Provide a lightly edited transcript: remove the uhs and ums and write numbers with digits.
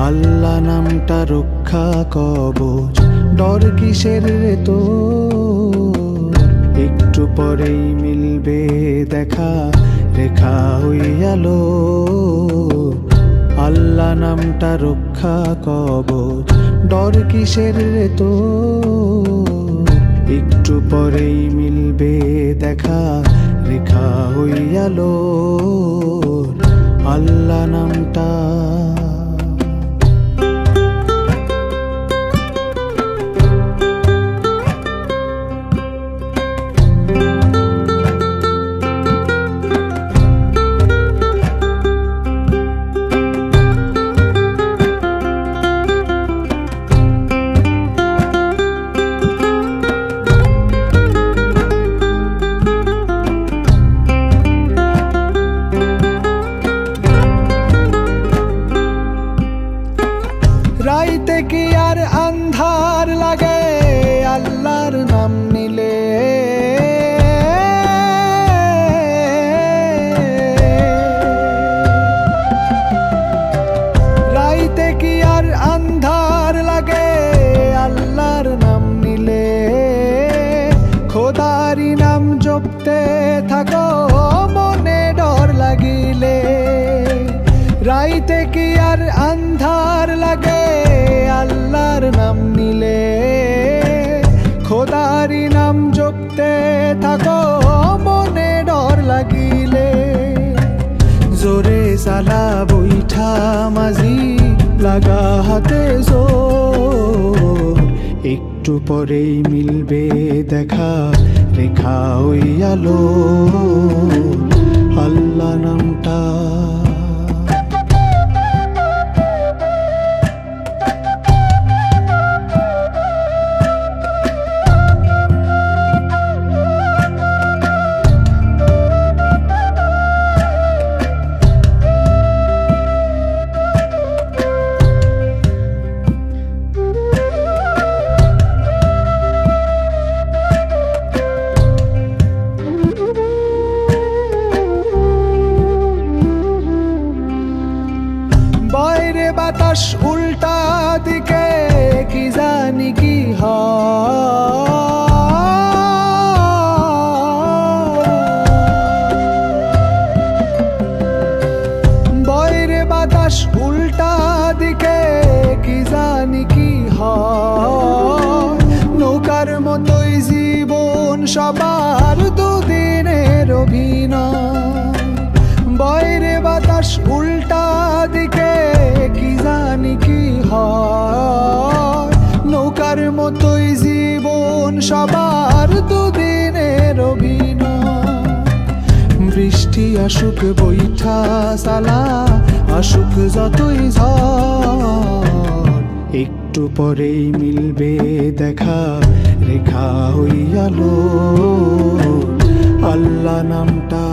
আল্লাহ নামটা রক্ষা কবচ, ডর কিসের রে তো? একটু পরেই মিলবে দেখা, রেখা হইয়ালো। আল্লাহ নামটা রক্ষা কবচ, ডর কিসের রে তো? একটু পরেই মিলবে দেখা, রেখা হইয়ালো। আল্লাহ নামটা রাইতে কি আর আন্ধার লাগে আল্লাহর নাম নিলে? রাইতে কি আর আন্ধার লাগে আল্লাহর নাম নিলে? খোদারি নাম জপতে থাকো মনে ডর লাগিলে। রাইতে কি আর আন্ধার লাগে আল্লাহর নাম নিলে? খোদারি নাম জপতে থাকো মনে ডর লাগিলে। জোরে চালা বৈঠা মাঝি লাগা হাতে জোর, একটু পরেই মিলবে দেখা, রেখা হইয়ালো। আল্লাহ নামটা বাইরে বাতাস উল্টা দিকে, কি জানি কি হয়। বাইরে বাতাস উল্টা দিকে, কি জানি কি হয়। নৌকার মতোই জীবন সবার দুদিনের অভিনয়। বাইরে বাতাস উল্টা দিকে, কি জানি কি হয়। নৌকার মতোই জীবন সবার দুদিনের অভিনয়। বৃষ্টি আসুক বৈঠা চালা, আসুক যতই ঝড়, একটু পরেই মিলবে দেখা, রেখা হইয়ালো। আল্লাহ নামটা